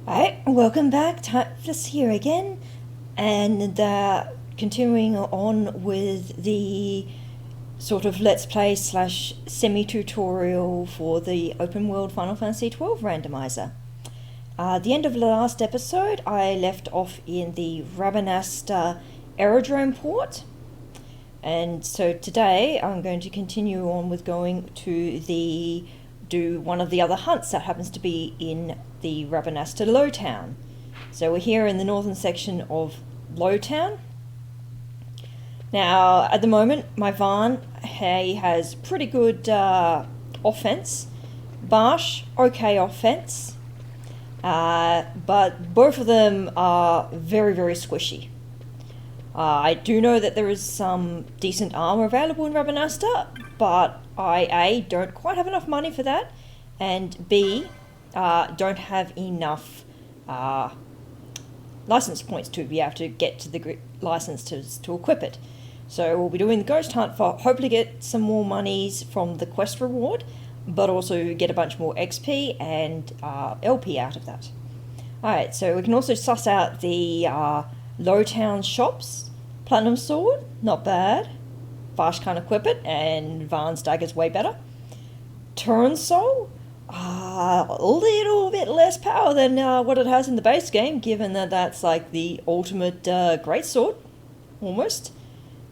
Alright, welcome back. Cactus here again, and continuing on with the sort of let's play slash semi-tutorial for the open world Final Fantasy XII randomizer. At the end of the last episode, I left off in the Rabanasta aerodrome port, and so today I'm going to continue on with going to do one of the other hunts that happens to be in the Rabanasta Lowtown. So we're here in the northern section of Lowtown. Now, at the moment, my Vaan, he has pretty good offense. Barsh, okay offense. But both of them are very, very squishy. I do know that there is some decent armor available in Rabanasta, but I, A, don't quite have enough money for that, and B, don't have enough license points to be able to get to the license to equip it. So we'll be doing the ghost hunt for hopefully get some more monies from the quest reward, but also get a bunch more XP and LP out of that. Alright, so we can also suss out the Lowtown shops. Platinum Sword, not bad. Vash can't equip it, and Vaan's dagger's way better. Turn Soul, a little bit less power than what it has in the base game, given that that's like the ultimate greatsword, almost,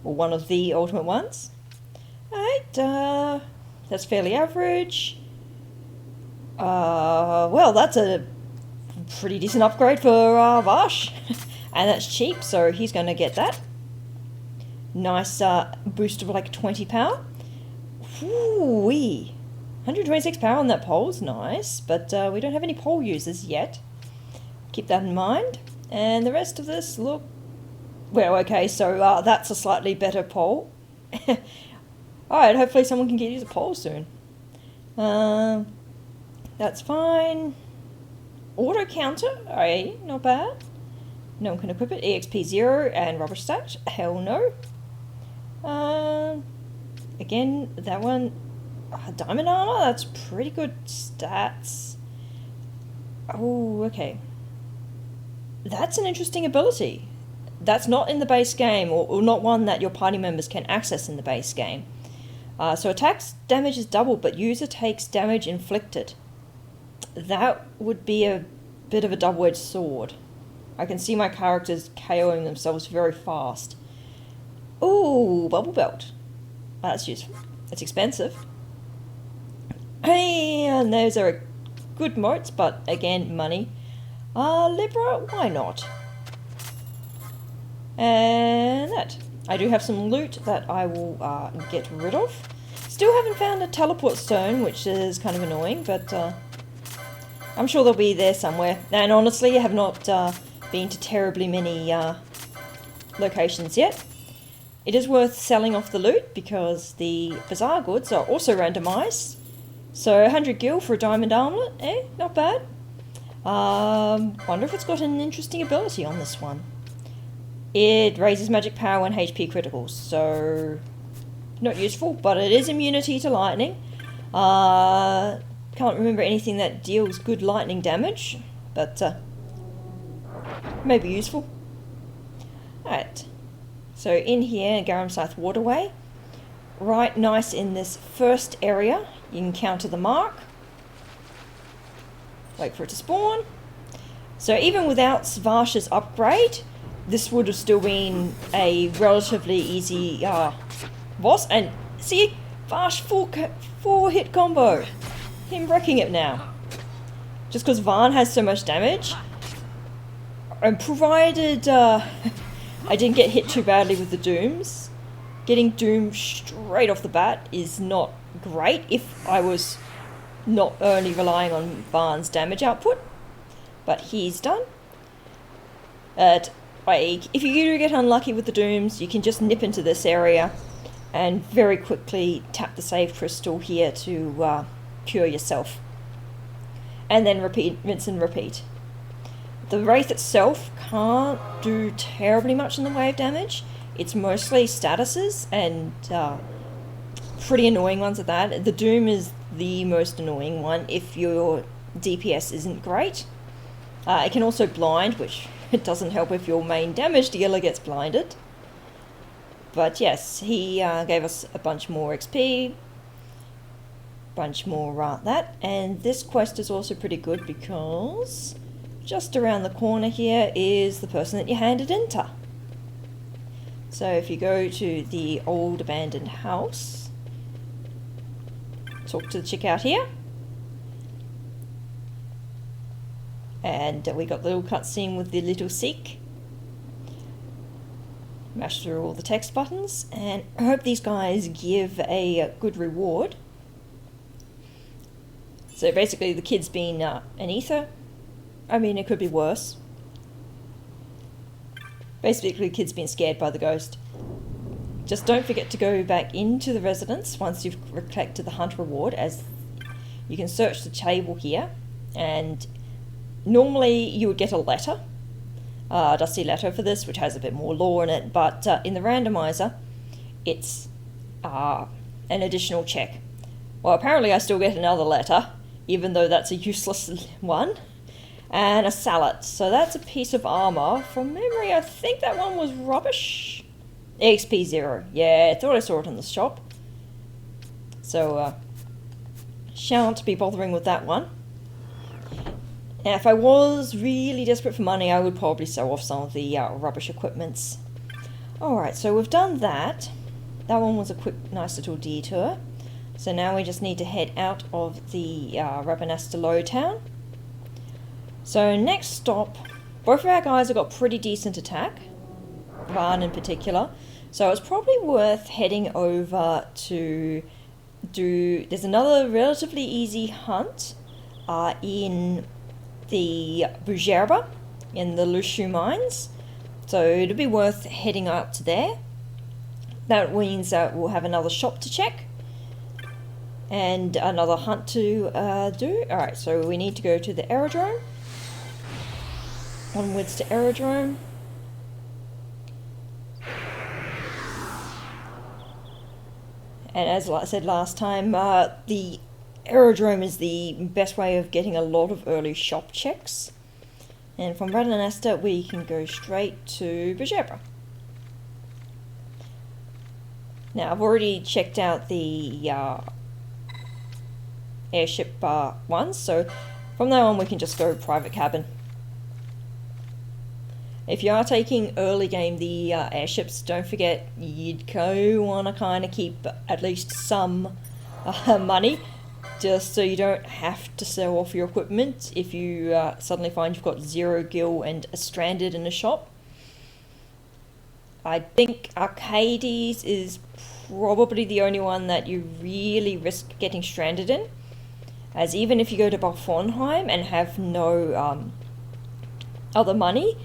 or one of the ultimate ones. Alright, that's fairly average. Well, that's a pretty decent upgrade for Vash, and that's cheap, so he's going to get that. Nice boost of like 20 power. Whoo-wee. 126 power on that pole's nice, but we don't have any pole users yet. Keep that in mind. And the rest of this look... Well, okay, so that's a slightly better pole. Alright, hopefully someone can use a pole soon. That's fine. Auto counter, alright, not bad. No one can equip it. EXP 0 and rubber stat, hell no. Again, that one, diamond armor, that's pretty good stats. Oh, okay. That's an interesting ability. That's not in the base game, or not one that your party members can access in the base game. So attack damage is doubled, but user takes damage inflicted. That would be a bit of a double-edged sword. I can see my characters KOing themselves very fast. Ooh, bubble belt. That's useful. It's expensive. And those are good motes, but again, money. Libra, why not? And that. I do have some loot that I will get rid of. Still haven't found a teleport stone, which is kind of annoying, but I'm sure they'll be there somewhere. And honestly, I have not been to terribly many locations yet. It is worth selling off the loot because the bazaar goods are also randomized. So 100 gil for a diamond armlet, not bad. Wonder if it's got an interesting ability on this one. It raises magic power and HP criticals, so not useful, but it is immunity to lightning. Can't remember anything that deals good lightning damage, but maybe useful. Alright, so in here, Garam South Waterway, right nice in this first area, you encounter the mark, wait for it to spawn. So even without Svash's upgrade, this would have still been a relatively easy boss, and see, Vash four hit combo, him wrecking it now. Just because Vaan has so much damage, and provided I didn't get hit too badly with the dooms. Getting doomed straight off the bat is not great if I was not only relying on Vaan's damage output, but he's done. If you do get unlucky with the dooms, you can just nip into this area and very quickly tap the save crystal here to cure yourself. And then rinse and repeat. The Wraith itself can't do terribly much in the way of damage. It's mostly statuses and pretty annoying ones at that. The Doom is the most annoying one if your DPS isn't great. It can also blind, which it doesn't help if your main damage dealer gets blinded. But yes, he gave us a bunch more XP, bunch more that, and this quest is also pretty good because just around the corner here is the person that you handed into. So if you go to the old abandoned house, talk to the chick out here, and we got the little cutscene with the little Sikh. Mash through all the text buttons, and I hope these guys give a good reward. So basically the kid's been an ether. I mean, it could be worse. Basically, the kid's been scared by the ghost. Just don't forget to go back into the residence once you've collected the hunt reward, as you can search the table here, and normally you would get a letter, a dusty letter for this, which has a bit more lore in it, but in the randomizer, it's an additional check. Well, apparently I still get another letter, even though that's a useless one. And a salad. So that's a piece of armor. From memory, I think that one was rubbish. XP 0. Yeah, I thought I saw it in the shop. So, shan't be bothering with that one. And if I was really desperate for money, I would probably sell off some of the rubbish equipments. Alright, so we've done that. That one was a quick, nice little detour. So now we just need to head out of the Rabanasta Low Town. So next stop, both of our guys have got pretty decent attack, Van in particular, so it's probably worth heading over to there's another relatively easy hunt in the Bujerba, in the Lushu mines, so it'll be worth heading out to there. That means that we'll have another shop to check, and another hunt to do. Alright, so we need to go to the aerodrome. Onwards to aerodrome. And as I said last time, the aerodrome is the best way of getting a lot of early shop checks. And from Radanasta we can go straight to Bujerba. Now I've already checked out the airship ones, so from now on we can just go private cabin. If you are taking early game the airships, don't forget you'd want to kind of keep at least some money, just so you don't have to sell off your equipment if you suddenly find you've got 0 gil and are stranded in a shop. I think Arcades is probably the only one that you really risk getting stranded in, as even if you go to Balfournheim and have no other money,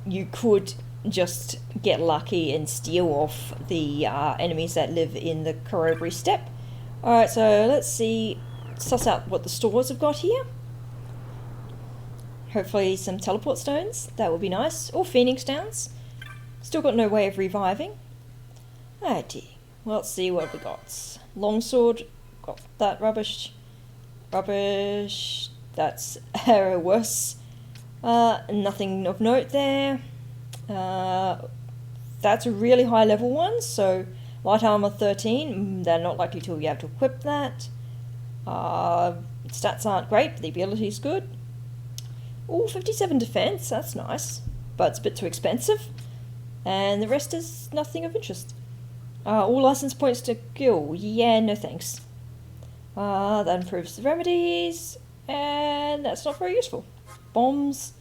you could just get lucky and steal off the enemies that live in the Corroboree Steppe. Alright, so let's suss out what the stores have got here. Hopefully some teleport stones, that would be nice. Or Phoenix Downs. Still got no way of reviving. Oh dear. Well, let's see what we got. Longsword, got that rubbish. Rubbish, that's worse. Nothing of note there. That's a really high level one, so light armor 13, they're not likely to be able to equip that. Stats aren't great, but the ability is good. Ooh, 57 defense, that's nice, but it's a bit too expensive. And the rest is nothing of interest. All license points to Gil, yeah, no thanks. That improves the remedies, and that's not very useful. Bombs.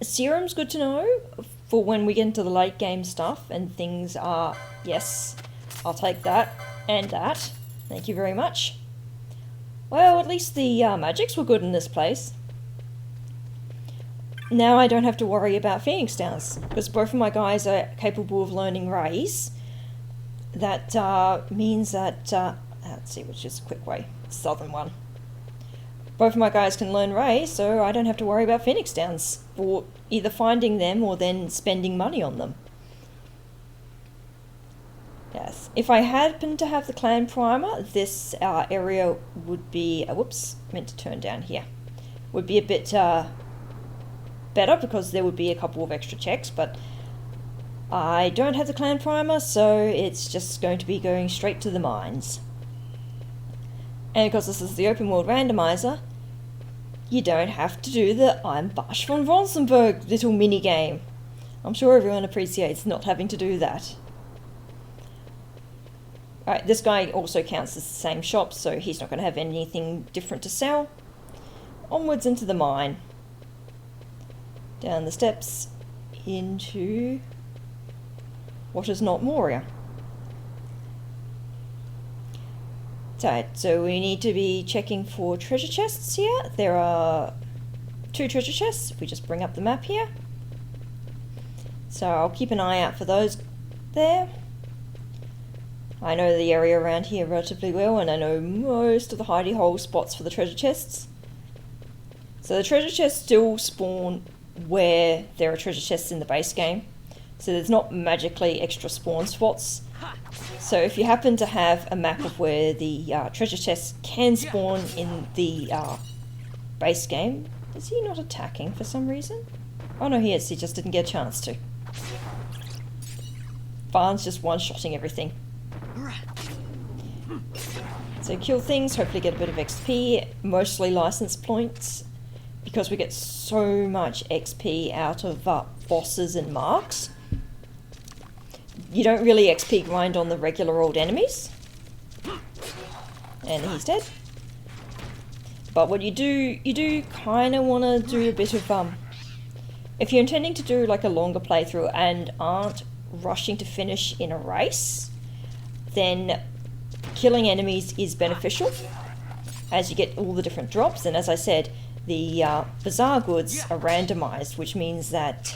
Serum's good to know for when we get into the late game stuff and things are, yes, I'll take that and that. Thank you very much. Well, at least the magics were good in this place. Now I don't have to worry about Phoenix Downs, because both of my guys are capable of learning rays. That means that, let's see which is a quick way, southern one. Both of my guys can learn Ray, so I don't have to worry about Phoenix Downs for either finding them or then spending money on them. Yes, if I happened to have the clan primer, this area would be, whoops, meant to turn down here, would be a bit better because there would be a couple of extra checks, but I don't have the clan primer, so it's just going to be going straight to the mines. And because this is the open world randomizer, you don't have to do the I'm Bash von Ronsenberg little mini game. I'm sure everyone appreciates not having to do that. Alright, this guy also counts as the same shop, so he's not going to have anything different to sell. Onwards into the mine. Down the steps into what is not Moria. So we need to be checking for treasure chests here. There are 2 treasure chests if we just bring up the map here. So I'll keep an eye out for those there. I know the area around here relatively well, and I know most of the hidey hole spots for the treasure chests. So the treasure chests still spawn where there are treasure chests in the base game. So there's not magically extra spawn spots. So if you happen to have a map of where the treasure chests can spawn in the base game... Is he not attacking for some reason? Oh no, he is. He just didn't get a chance to. Varn's just one-shotting everything. So kill things, hopefully get a bit of XP, mostly license points, because we get so much XP out of bosses and marks. You don't really XP grind on the regular old enemies. And he's dead. But what you do kind of want to do a bit of, if you're intending to do like a longer playthrough and aren't rushing to finish in a race, then killing enemies is beneficial as you get all the different drops. And as I said, the bazaar goods are randomized, which means that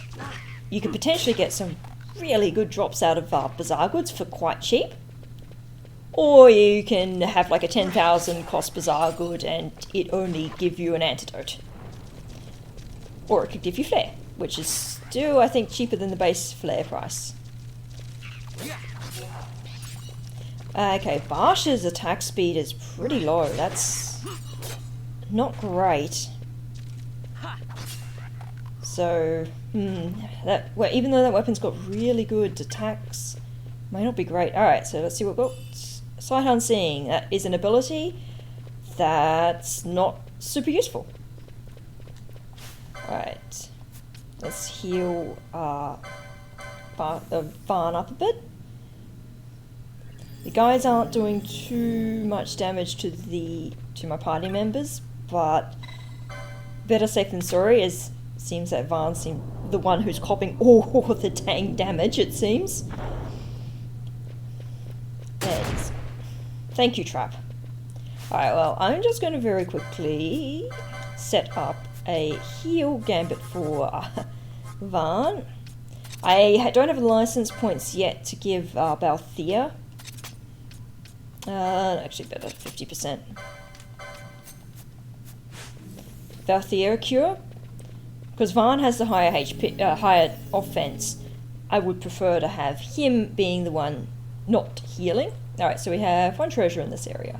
you could potentially get some really good drops out of bazaar goods for quite cheap. Or you can have like a 10,000 cost bazaar good and it only give you an antidote. Or it could give you flare, which is still, I think, cheaper than the base flare price. Okay, Barsh's attack speed is pretty low. That's not great. So, well, even though that weapon's got really good attacks, might not be great. Alright, so let's see what we've got. Sight Unseen. That is an ability that's not super useful. Alright. Let's heal Varn up a bit. The guys aren't doing too much damage to my party members, but better safe than sorry, as it seems that Varn's the one who's copping all the dang damage, it seems. And thank you, Trap. Alright, well, I'm just going to very quickly set up a heal gambit for Varn. I don't have the license points yet to give Balthea. Actually better, 50%. Balthea cure. Because Varn has the higher HP, higher offense, I would prefer to have him being the one not healing. Alright, so we have one treasure in this area.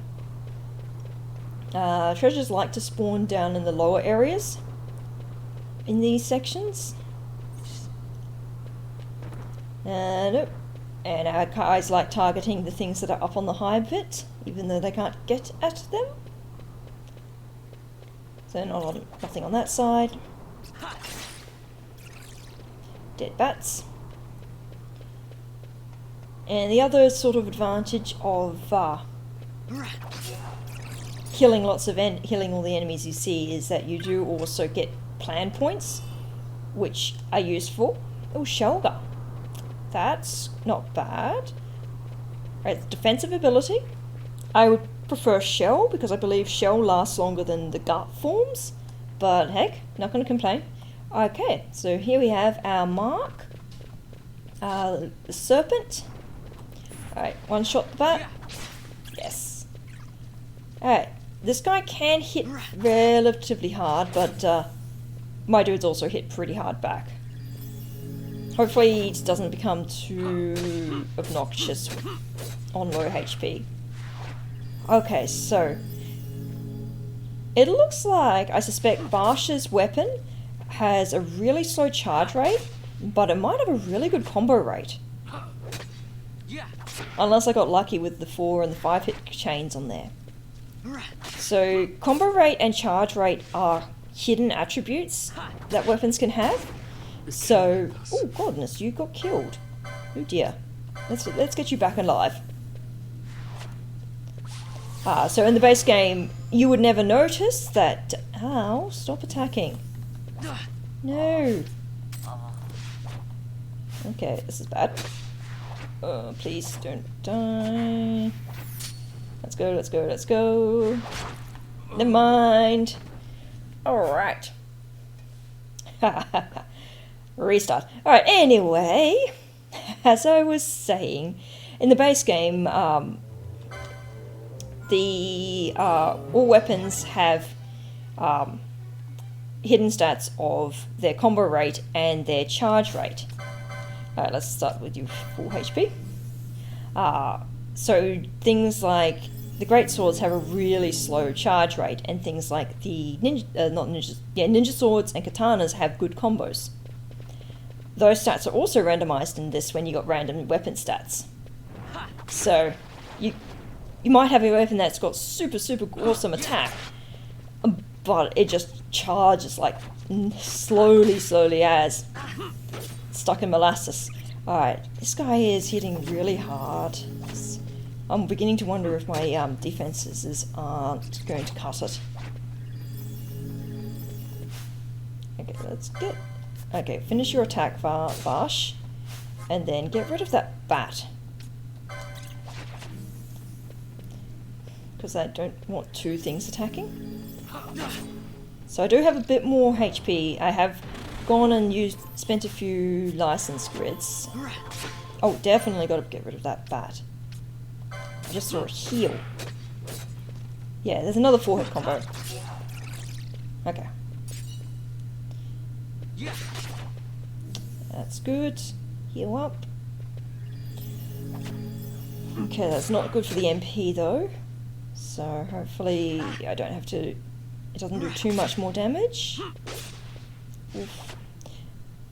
Treasures like to spawn down in the lower areas in these sections. Nope. And our guys like targeting the things that are up on the high bit, even though they can't get at them. So nothing on that side. Dead bats. And the other sort of advantage of killing all the enemies you see is that you do also get plan points, which are useful. Oh, Shelga. That's not bad. Right, defensive ability. I would prefer Shell, because I believe Shell lasts longer than the gut forms. But heck, not going to complain. Okay, so here we have our mark. The serpent. Alright, one shot the bat. Yes. Alright, this guy can hit relatively hard, but my dude's also hit pretty hard back. Hopefully he doesn't become too obnoxious on low HP. Okay, so it looks like, I suspect, Barsh's weapon has a really slow charge rate, but it might have a really good combo rate. Unless I got lucky with the 4 and the 5 hit chains on there. So combo rate and charge rate are hidden attributes that weapons can have. So, oh goodness, you got killed. Oh dear. Let's get you back alive. So in the base game, you would never notice that... Ow, stop attacking. No. Okay, this is bad. Please don't die. Let's go, let's go, let's go. Never mind. Alright. Restart. Alright, anyway, as I was saying, in the base game, all weapons have hidden stats of their combo rate and their charge rate. Alright, let's start with you full HP. So things like the great swords have a really slow charge rate, and things like the ninja swords and katanas have good combos. Those stats are also randomized in this when you got random weapon stats. So you might have a weapon that's got super awesome attack, but it just charges like slowly as stuck in molasses. Alright, this guy is hitting really hard. I'm beginning to wonder if my defenses aren't going to cut it. Okay, let's get... Okay, finish your attack, Vash, and then get rid of that bat. Because I don't want two things attacking. So I do have a bit more HP. I have gone and spent a few license grids. Oh, definitely got to get rid of that bat. I just saw a heal. Yeah, there's another 4-hit combo. Okay. That's good. Heal up. Okay, that's not good for the MP though. So hopefully I don't have to... It doesn't do too much more damage. Oof.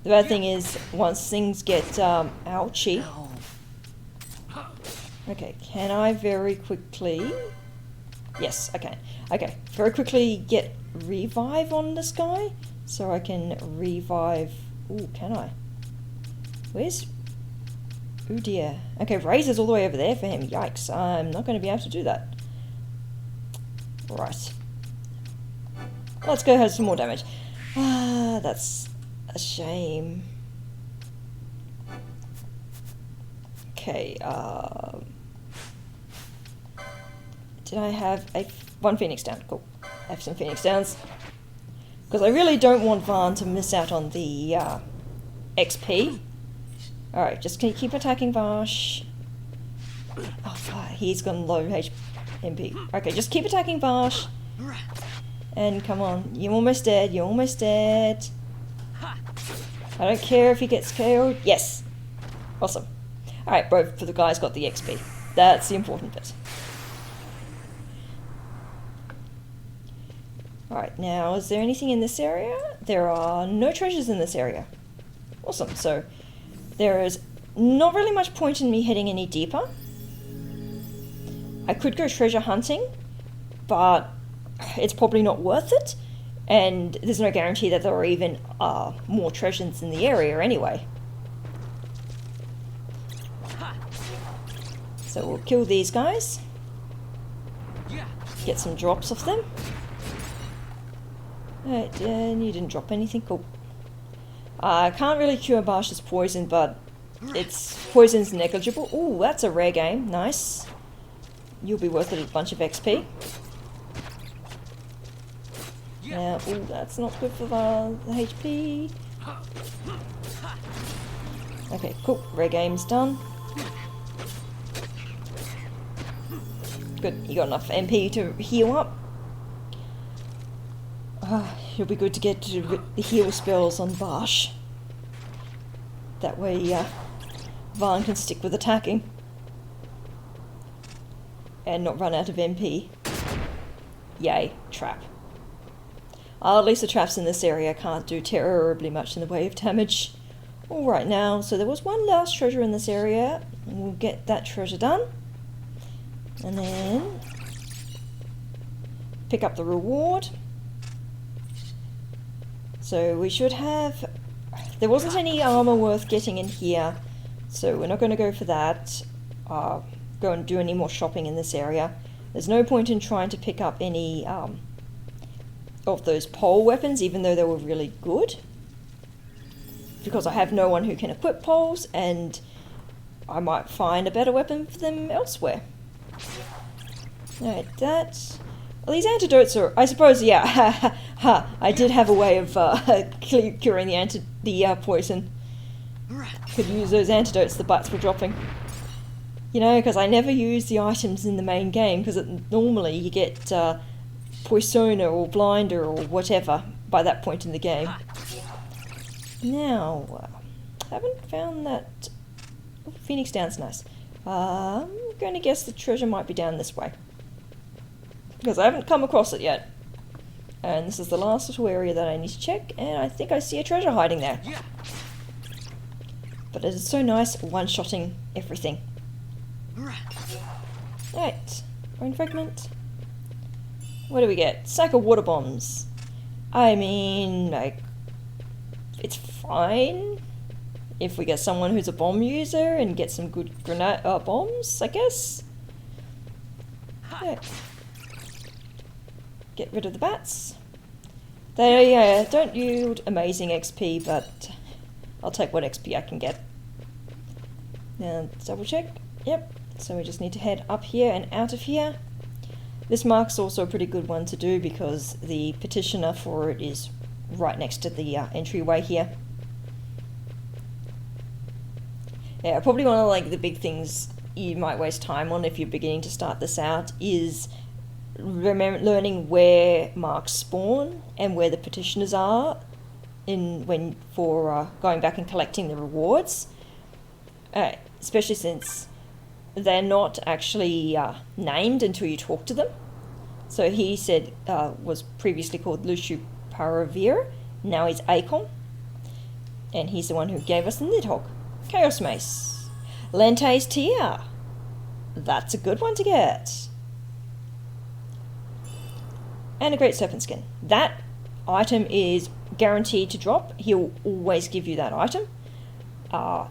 The bad thing is, once things get ouchy... Okay, can I very quickly... Yes, I can. Okay, very quickly get revive on this guy, so I can revive... Ooh, can I? Where's... Oh dear. Okay, Razor's all the way over there for him. Yikes, I'm not going to be able to do that. Right. Let's go have some more damage. Ah, that's a shame. Okay, did I have one Phoenix down? Cool. I have some Phoenix downs. Because I really don't want Varn to miss out on the XP. Alright, just can you keep attacking Vash? Oh, he's gone low MP. Okay, just keep attacking Vash. And come on, you're almost dead, you're almost dead. I don't care if he gets KO'd. Yes! Awesome. Alright, both of the guys got the XP. That's the important bit. Alright, now is there anything in this area? There are no treasures in this area. Awesome, so there is not really much point in me heading any deeper. I could go treasure hunting, but it's probably not worth it, and there's no guarantee that there are even more treasures in the area anyway. So we'll kill these guys, get some drops off them. And you didn't drop anything, cool. I can't really cure Barsh's poison, but its poison's negligible. Ooh, that's a rare game, nice. You'll be worth it a bunch of XP. Now, ooh, that's not good for the HP. Okay, cool, rare game's done. Good, you got enough MP to heal up. It'll be good to get to the heal spells on Barsh. That way, Varn can stick with attacking. And not run out of MP. Yay, trap. At least the traps in this area can't do terribly much in the way of damage. Alright now, so there was one last treasure in this area. We'll get that treasure done. And then pick up the reward. So we should have... There wasn't any armor worth getting in here, so we're not going to go for that. Go and do any more shopping in this area. There's no point in trying to pick up any of those pole weapons, even though they were really good. Because I have no one who can equip poles, and I might find a better weapon for them elsewhere. Alright, that... Well, these antidotes are... I suppose, yeah, I did have a way of curing the poison. Could use those antidotes the butts were dropping. You know, because I never use the items in the main game, because normally you get Poisona or Blinder or whatever by that point in the game. Now, haven't found that... Oh, Phoenix Down's nice. I'm going to guess the treasure might be down this way. Because I haven't come across it yet. And this is the last little area that I need to check, and I think I see a treasure hiding there. But it is so nice one-shotting everything. Right, Bone Fragment. What do we get? Sack of water bombs. I mean, like, it's fine if we get someone who's a bomb user and get some good grenade bombs, I guess. Yeah. Get rid of the bats. They don't yield amazing XP, but I'll take what XP I can get. Now, double check. Yep. So we just need to head up here and out of here. This mark's also a pretty good one to do because the petitioner for it is right next to the entryway here. Yeah, probably one of like the big things you might waste time on if you're beginning to start this out is learning where marks spawn and where the petitioners are for going back and collecting the rewards, especially since they're not actually named until you talk to them. So he said was previously called Lushu Paravir, now he's Akon, and he's the one who gave us the Nidhogg. Chaos Mace. Lente's Tear. That's a good one to get. And a Great Serpent Skin. That item is guaranteed to drop. He'll always give you that item.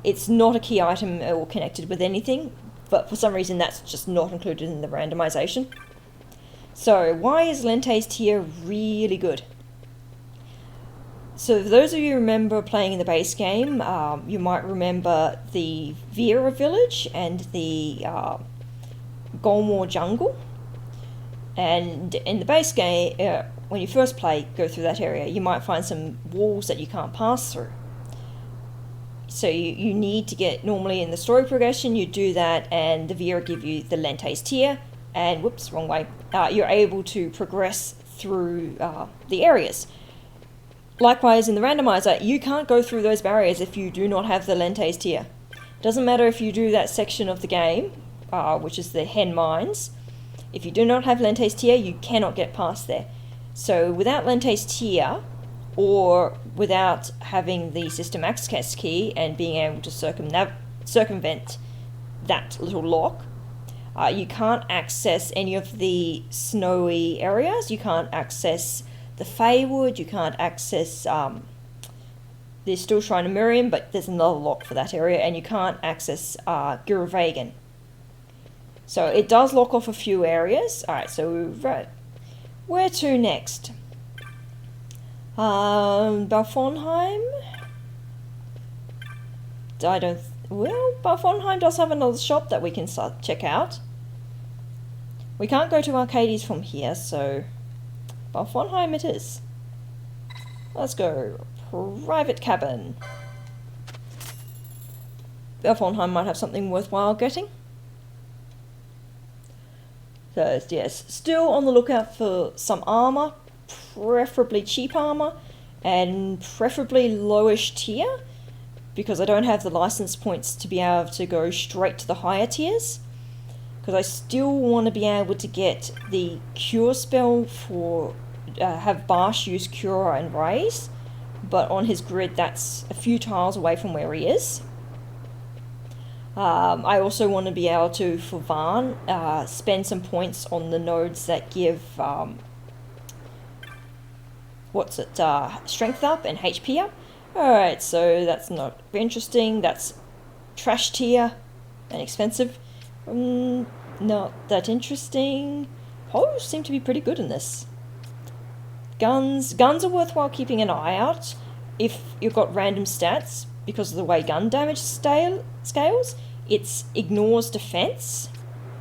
It's not a key item or connected with anything, but for some reason that's just not included in the randomization. So why is Lente's Tear really good? So for those of you who remember playing in the base game, you might remember the Vera village and the Golmore jungle. And in the base game, when you first go through that area, you might find some walls that you can't pass through. So you need to get, normally in the story progression, you do that and the Vera give you the Lente's Tear, and whoops, wrong way, you're able to progress through the areas. Likewise, in the randomizer, you can't go through those barriers if you do not have the Lente's Tear. Doesn't matter if you do that section of the game, which is the hen mines. If you do not have Lente's Tear, you cannot get past there. So without Lente's Tear, or without having the system access key and being able to circumvent that little lock, you can't access any of the snowy areas. You can't access the Feywood, you can't access, they're still Shrine of Miriam, but there's another lock for that area, and you can't access Guravagan. So it does lock off a few areas. Alright, so where to next? Balfournheim? Balfournheim does have another shop that we can check out. We can't go to Arcades from here, so Balfournheim it is. Let's go. Private cabin. Balfournheim might have something worthwhile getting. So yes, still on the lookout for some armor, preferably cheap armor, and preferably lowish tier, because I don't have the license points to be able to go straight to the higher tiers. Because I still want to be able to get the cure spell for have Barsh use Cure and Raise, but on his grid that's a few tiles away from where he is. I also want to be able to, for Varn, spend some points on the nodes that give, strength up and HP up. Alright, so that's not very interesting. That's trash tier and expensive. Not that interesting. Hoes seem to be pretty good in this. Guns are worthwhile keeping an eye out if you've got random stats, because of the way gun damage scales. It's ignores defense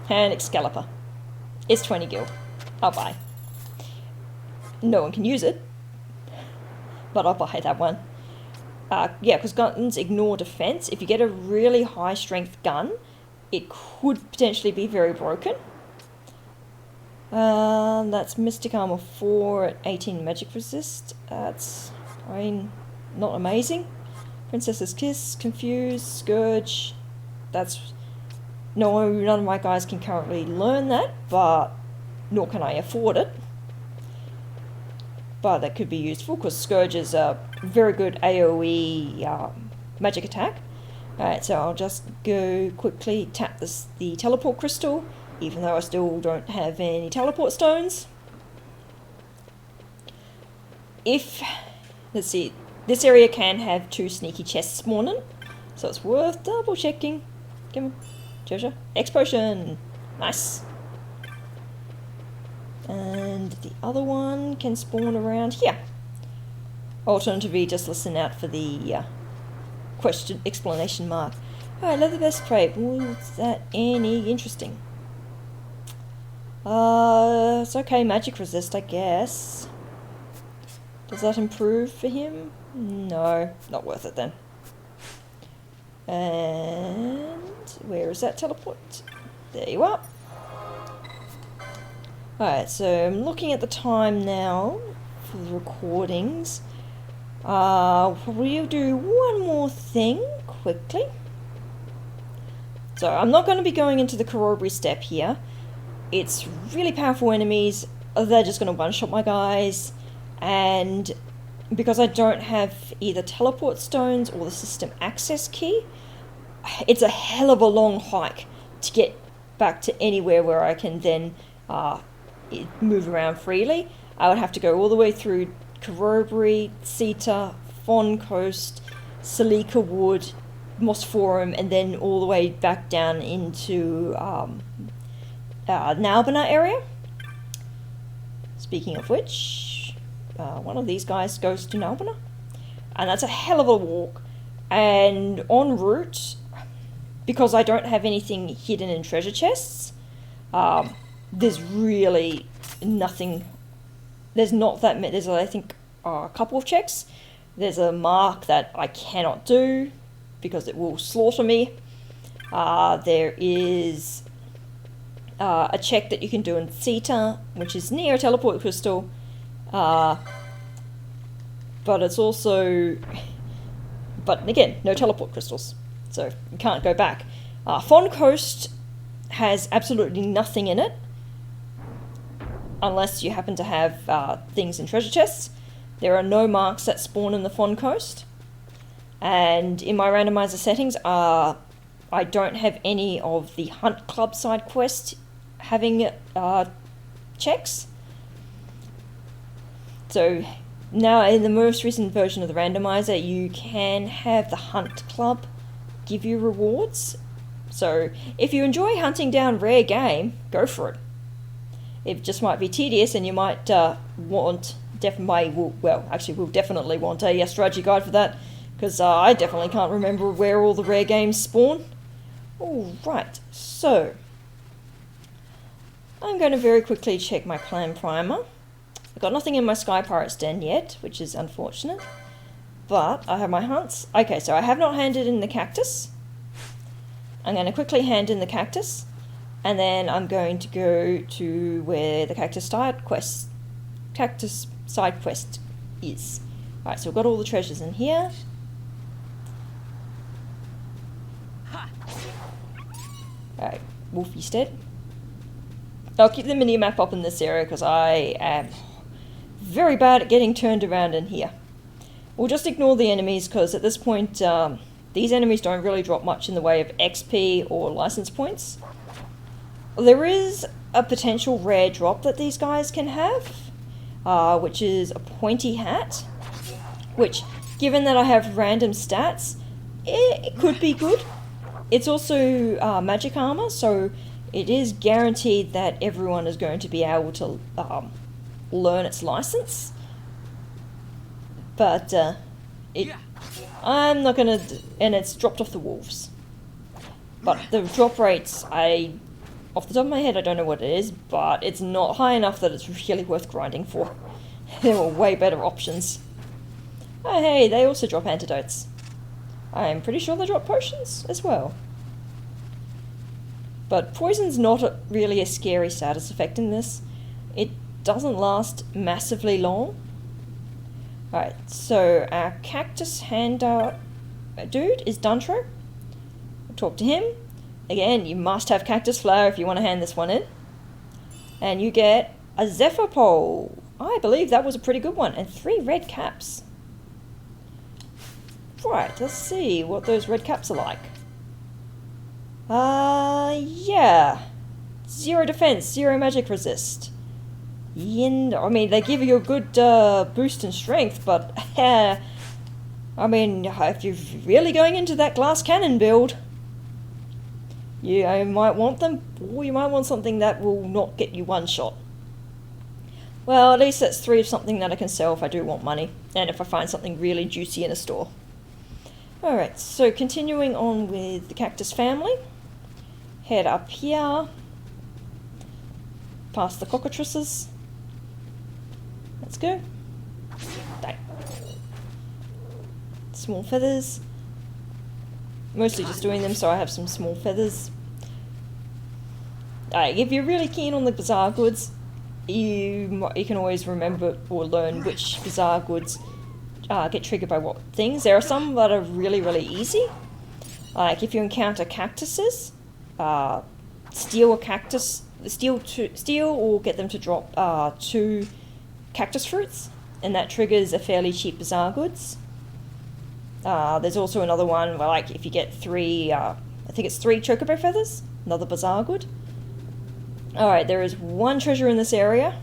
and Excalibur. It's 20 gil. I'll buy. No one can use it, but I'll buy that one. Yeah, because guns ignore defense. If you get a really high strength gun, it could potentially be very broken. That's Mystic Armor 4 at 18 magic resist. That's, I mean, not amazing. Princess's Kiss, Confuse, Scourge. That's, none of my guys can currently learn that, but nor can I afford it. But that could be useful, because Scourge is a very good AoE magic attack. Alright, so I'll just go quickly tap the teleport crystal, even though I still don't have any teleport stones. Let's see, this area can have 2 sneaky chests spawning, so it's worth double checking. Come on, treasure. X potion! Nice! And the other one can spawn around here. Alternatively, just listen out for the exclamation mark. Alright, leather breastplate. Was that any interesting? It's okay, magic resist, I guess. Does that improve for him? No, not worth it then. And where is that teleport? There you are. Alright, so I'm looking at the time now for the recordings. We'll do one more thing quickly. So I'm not going to be going into the corroboree step here. It's really powerful enemies. They're just going to one-shot my guys. And because I don't have either teleport stones or the system access key, it's a hell of a long hike to get back to anywhere where I can then move around freely. I would have to go all the way through Corroboree, Seta, Fon Coast, Salika Wood, Moss Forum, and then all the way back down into Nalbina area. Speaking of which, one of these guys goes to Nalbina, and that's a hell of a walk. And en route, because I don't have anything hidden in treasure chests, there's really nothing. There's not that many. There's, I think, a couple of checks. There's a mark that I cannot do because it will slaughter me. There is a check that you can do in Seta, which is near a teleport crystal. But it's also... But again, no teleport crystals, so you can't go back. Fon Coast has absolutely nothing in it, unless you happen to have things in treasure chests. There are no marks that spawn in the Fon Coast. And in my randomizer settings, I don't have any of the Hunt Club side quest having checks. So now in the most recent version of the randomizer, you can have the Hunt Club give you rewards. So if you enjoy hunting down rare game, go for it. It just might be tedious, and you might we'll definitely want a strategy guide for that, because I definitely can't remember where all the rare games spawn. Alright, so I'm going to very quickly check my clan primer. I've got nothing in my Sky Pirate's Den yet, which is unfortunate, but I have my hunts. Okay, so I have not handed in the Cactus. I'm going to quickly hand in the Cactus, and then I'm going to go to where the Cactus side quest is. Alright, so we've got all the treasures in here. Alright, Wolfie's dead. I'll keep the mini-map up in this area because I am very bad at getting turned around in here. We'll just ignore the enemies because at this point these enemies don't really drop much in the way of XP or license points. There is a potential rare drop that these guys can have, which is a pointy hat, which, given that I have random stats, it could be good. It's also magic armor, so it is guaranteed that everyone is going to be able to learn its license. But I'm not gonna, and it's dropped off the wolves. But the drop rates, off the top of my head, I don't know what it is, but it's not high enough that it's really worth grinding for. There are way better options. Oh hey, they also drop antidotes. I'm pretty sure they drop potions as well. But poison's not really a scary status effect in this. It doesn't last massively long. Alright, so our Cactus hander dude is Duntro. We'll talk to him. Again, you must have Cactus Flower if you want to hand this one in. And you get a Zephyr Pole. I believe that was a pretty good one. And 3 red caps. Right, let's see what those red caps are like. Yeah. 0 defense, 0 magic resist. I mean, they give you a good boost in strength, but I mean, if you're really going into that glass cannon build, you might want them, or you might want something that will not get you one shot. Well, at least that's 3 of something that I can sell if I do want money, and if I find something really juicy in a store. Alright, so continuing on with the Cactus family, head up here, past the cockatrices. Let's go. Dang. Small feathers. Mostly just doing them so I have some small feathers. If you're really keen on the bizarre goods, you can always remember or learn which bizarre goods get triggered by what things. There are some that are really, really easy. Like if you encounter cactuses, steal a cactus, steal or get them to drop 2 cactus fruits, and that triggers a fairly cheap bizarre goods. There's also another one where, like, if you get 3, I think it's 3 chocobo feathers, another bizarre good. Alright, there is 1 treasure in this area.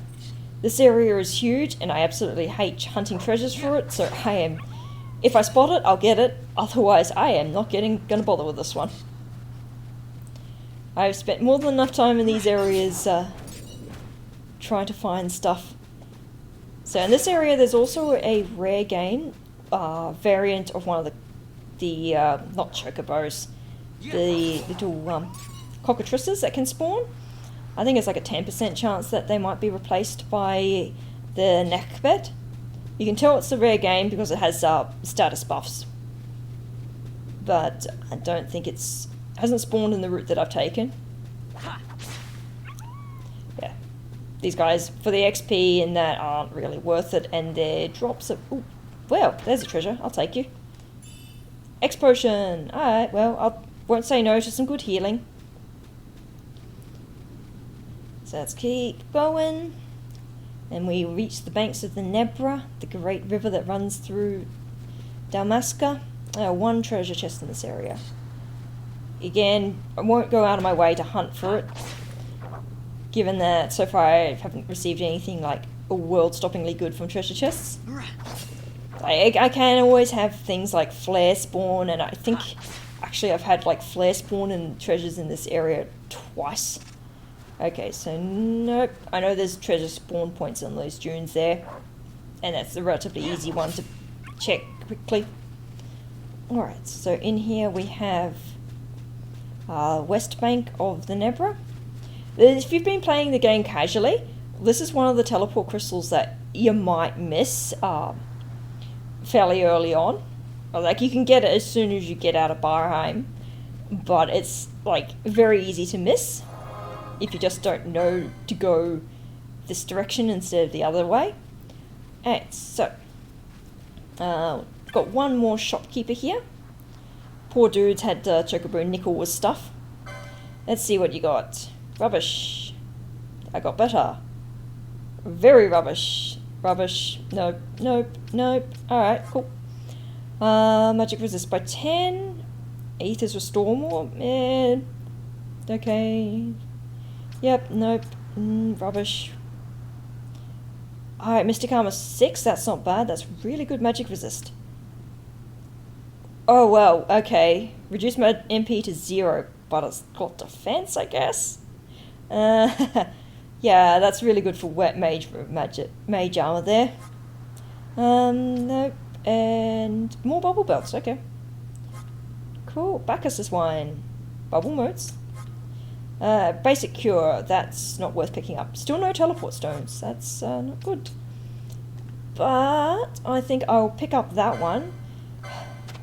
This area is huge, and I absolutely hate hunting treasures for it, so if I spot it, I'll get it, otherwise I am not gonna bother with this one. I've spent more than enough time in these areas trying to find stuff. So in this area there's also a rare game, variant of one of the not chocobos, the little cockatrices that can spawn. I think it's like a 10% chance that they might be replaced by the neckbed. You can tell it's a rare game because it has status buffs. But I don't think hasn't spawned in the route that I've taken. Yeah. These guys, for the XP and that, aren't really worth it, and their drops are... Ooh, well, there's a treasure. I'll take you. X potion. Alright, well, I won't say no to some good healing. So let's keep going. And we reach the banks of the Nebra, the great river that runs through Dalmasca. 1 treasure chest in this area. Again, I won't go out of my way to hunt for it, given that so far I haven't received anything like world-stoppingly good from treasure chests. I can always have things like flare spawn, and I think actually I've had like flare spawn and treasures in this area twice. Okay, so nope. I know there's treasure spawn points on those dunes there, and that's a relatively easy one to check quickly. Alright, so in here we have west bank of the Nebra. If you've been playing the game casually, this is one of the teleport crystals that you might miss fairly early on. Like, you can get it as soon as you get out of Balfournheim, but it's like very easy to miss if you just don't know to go this direction instead of the other way. Alright, so got one more shopkeeper here. Poor dude's had chocobo nickel with stuff. Let's see what you got. Rubbish. I got better. Very rubbish. Rubbish. Nope, nope, nope. Alright, cool. Magic resist by 10. Ethers restore more. Okay. Yep, nope. Rubbish. Alright, Mystic Armor 6. That's not bad. That's really good magic resist. Oh, well, okay. Reduce my MP to 0, but it's got defense, I guess? Yeah, that's really good for wet mage armor there. Nope. And more bubble belts, okay. Cool. Bacchus's wine. Bubble motes. Basic cure, that's not worth picking up. Still no teleport stones, that's not good. But I think I'll pick up that one.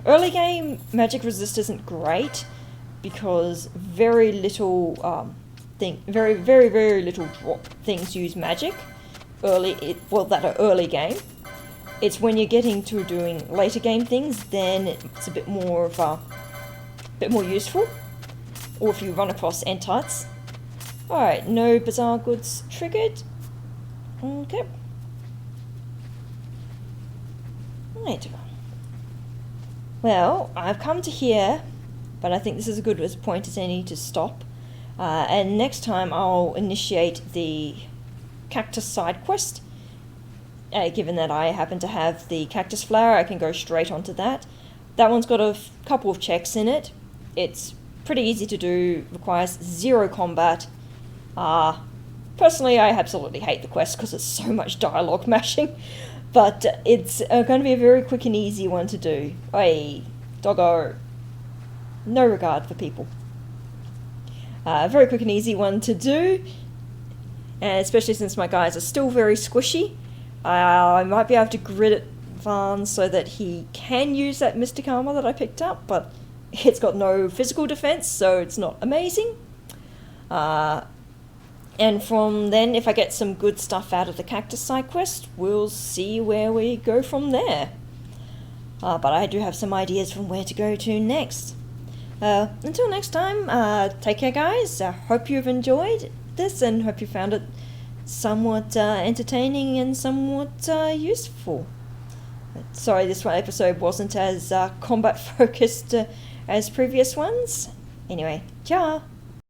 Early game magic resist isn't great because very little very little things use magic that are early game. It's when you're getting to doing later game things, then it's a bit more useful. Or if you run across entites. Alright, no bizarre goods triggered. Okay. Right. Well, I've come to here, but I think this is as good a point as any to stop. And next time I'll initiate the Cactus side quest. Given that I happen to have the Cactus flower, I can go straight onto that. That one's got a couple of checks in it. It's pretty easy to do, requires 0 combat. Personally, I absolutely hate the quest because it's so much dialogue mashing. But it's going to be a very quick and easy one to do. Hey, doggo. No regard for people. Very quick and easy one to do. And especially since my guys are still very squishy. I might be able to grid it Varn so that he can use that Mystic Armor that I picked up. But it's got no physical defense, so it's not amazing. And from then, if I get some good stuff out of the Cactus side quest, we'll see where we go from there. But I do have some ideas from where to go to next. Until next time, take care guys. I hope you've enjoyed this and hope you found it somewhat entertaining and somewhat useful. Sorry this one episode wasn't as combat focused as previous ones. Anyway, ciao!